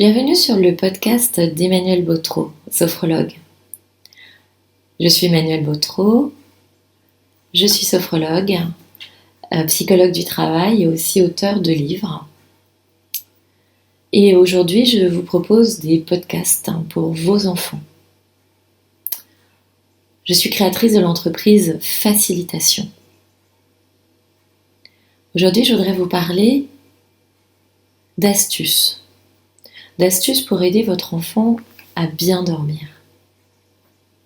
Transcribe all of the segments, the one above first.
Bienvenue sur le podcast d'Emmanuelle Bautreau, sophrologue. Je suis Emmanuelle Bautreau, je suis sophrologue, psychologue du travail et aussi auteure de livres. Et aujourd'hui, je vous propose des podcasts pour vos enfants. Je suis créatrice de l'entreprise Facilitation. Aujourd'hui, je voudrais vous parler d'astuces pour aider votre enfant à bien dormir.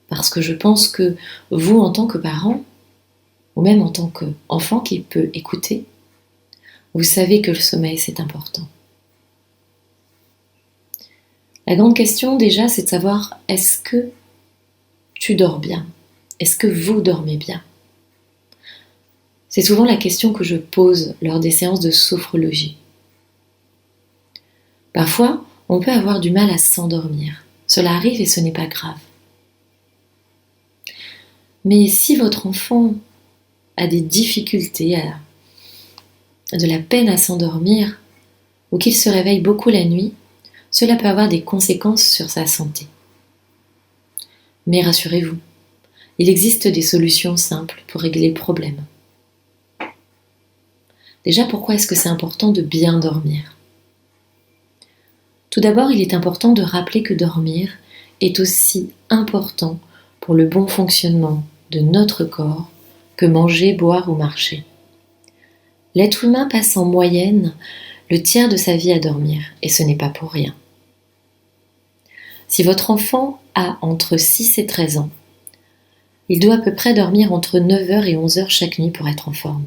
Parce que je pense que vous, en tant que parent, ou même en tant qu'enfant qui peut écouter, vous savez que le sommeil, c'est important. La grande question, déjà, c'est de savoir, est-ce que tu dors bien? Est-ce que vous dormez bien? C'est souvent la question que je pose lors des séances de sophrologie. Parfois, on peut avoir du mal à s'endormir. Cela arrive et ce n'est pas grave. Mais si votre enfant a des difficultés, de la peine à s'endormir, ou qu'il se réveille beaucoup la nuit, cela peut avoir des conséquences sur sa santé. Mais rassurez-vous, il existe des solutions simples pour régler le problème. Déjà, pourquoi est-ce que c'est important de bien dormir ? Tout d'abord, il est important de rappeler que dormir est aussi important pour le bon fonctionnement de notre corps que manger, boire ou marcher. L'être humain passe en moyenne le tiers de sa vie à dormir, et ce n'est pas pour rien. Si votre enfant a entre 6 et 13 ans, il doit à peu près dormir entre 9h et 11h chaque nuit pour être en forme.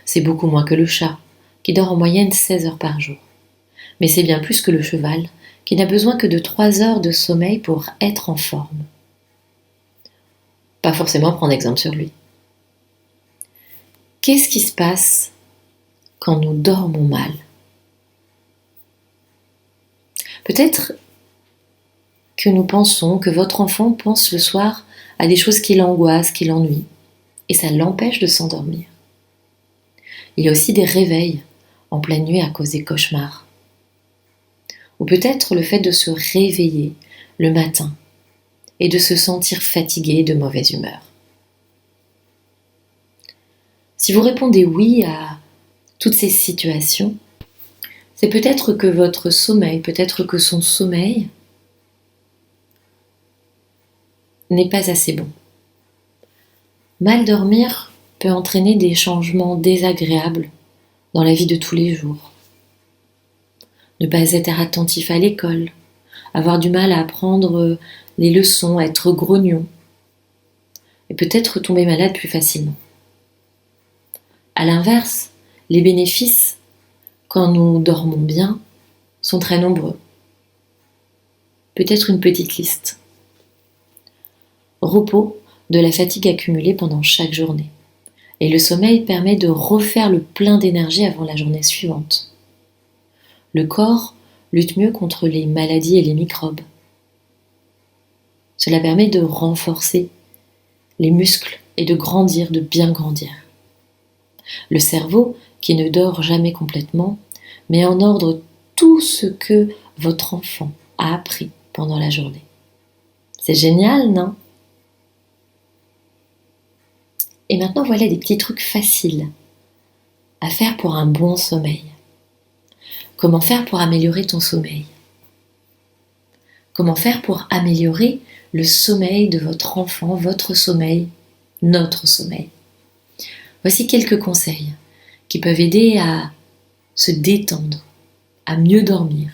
C'est beaucoup moins que le chat, qui dort en moyenne 16 heures par jour. Mais c'est bien plus que le cheval, qui n'a besoin que de 3 heures de sommeil pour être en forme. Pas forcément prendre exemple sur lui. Qu'est-ce qui se passe quand nous dormons mal ? Peut-être que nous pensons que votre enfant pense le soir à des choses qui l'angoissent, qui l'ennuient, et ça l'empêche de s'endormir. Il y a aussi des réveils en pleine nuit à cause des cauchemars. Ou peut-être le fait de se réveiller le matin et de se sentir fatigué et de mauvaise humeur. Si vous répondez oui à toutes ces situations, c'est peut-être que votre sommeil, peut-être que son sommeil n'est pas assez bon. Mal dormir peut entraîner des changements désagréables dans la vie de tous les jours. Ne pas être attentif à l'école, avoir du mal à apprendre les leçons, être grognon, et peut-être tomber malade plus facilement. À l'inverse, les bénéfices, quand nous dormons bien, sont très nombreux. Peut-être une petite liste. Repos de la fatigue accumulée pendant chaque journée. Et le sommeil permet de refaire le plein d'énergie avant la journée suivante. Le corps lutte mieux contre les maladies et les microbes. Cela permet de renforcer les muscles et de grandir, de bien grandir. Le cerveau, qui ne dort jamais complètement, met en ordre tout ce que votre enfant a appris pendant la journée. C'est génial, non ? Et maintenant, voilà des petits trucs faciles à faire pour un bon sommeil. Comment faire pour améliorer ton sommeil ? Comment faire pour améliorer le sommeil de votre enfant, votre sommeil, notre sommeil ? Voici quelques conseils qui peuvent aider à se détendre, à mieux dormir,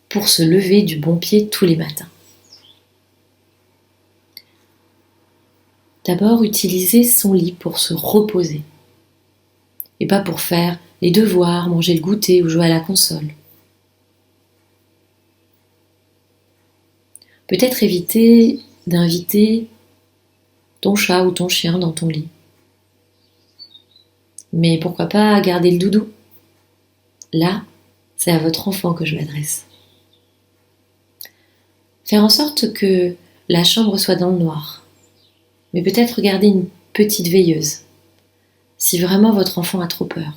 pour se lever du bon pied tous les matins. D'abord, utilisez son lit pour se reposer et pas pour faire les devoirs, manger le goûter ou jouer à la console. Peut-être éviter d'inviter ton chat ou ton chien dans ton lit. Mais pourquoi pas garder le doudou ? Là, c'est à votre enfant que je m'adresse. Faire en sorte que la chambre soit dans le noir. Mais peut-être garder une petite veilleuse, si vraiment votre enfant a trop peur.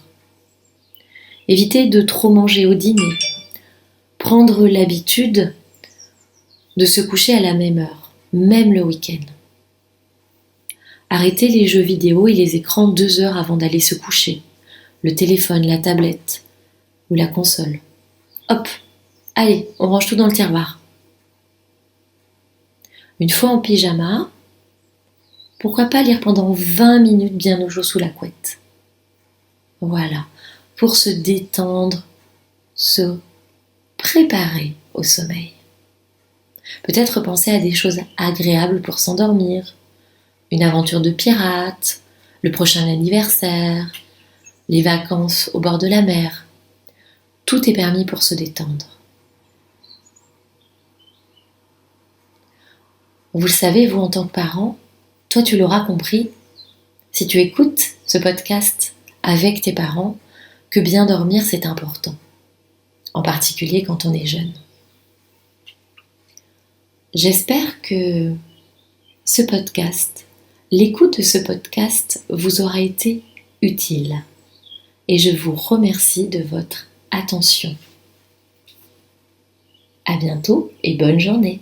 Évitez de trop manger au dîner. prendre l'habitude de se coucher à la même heure, même le week-end. Arrêtez les jeux vidéo et les écrans 2 heures avant d'aller se coucher. Le téléphone, la tablette ou la console. Hop, allez, on range tout dans le tiroir. Une fois en pyjama, pourquoi pas lire pendant 20 minutes bien au chaud sous la couette. Voilà, pour se détendre, se préparer au sommeil. Peut-être penser à des choses agréables pour s'endormir. Une aventure de pirate, le prochain anniversaire, les vacances au bord de la mer. Tout est permis pour se détendre. Vous le savez, vous en tant que parent, toi tu l'auras compris, si tu écoutes ce podcast avec tes parents, que bien dormir c'est important, en particulier quand on est jeune. J'espère que ce podcast, l'écoute de ce podcast vous aura été utile et je vous remercie de votre attention. À bientôt et bonne journée.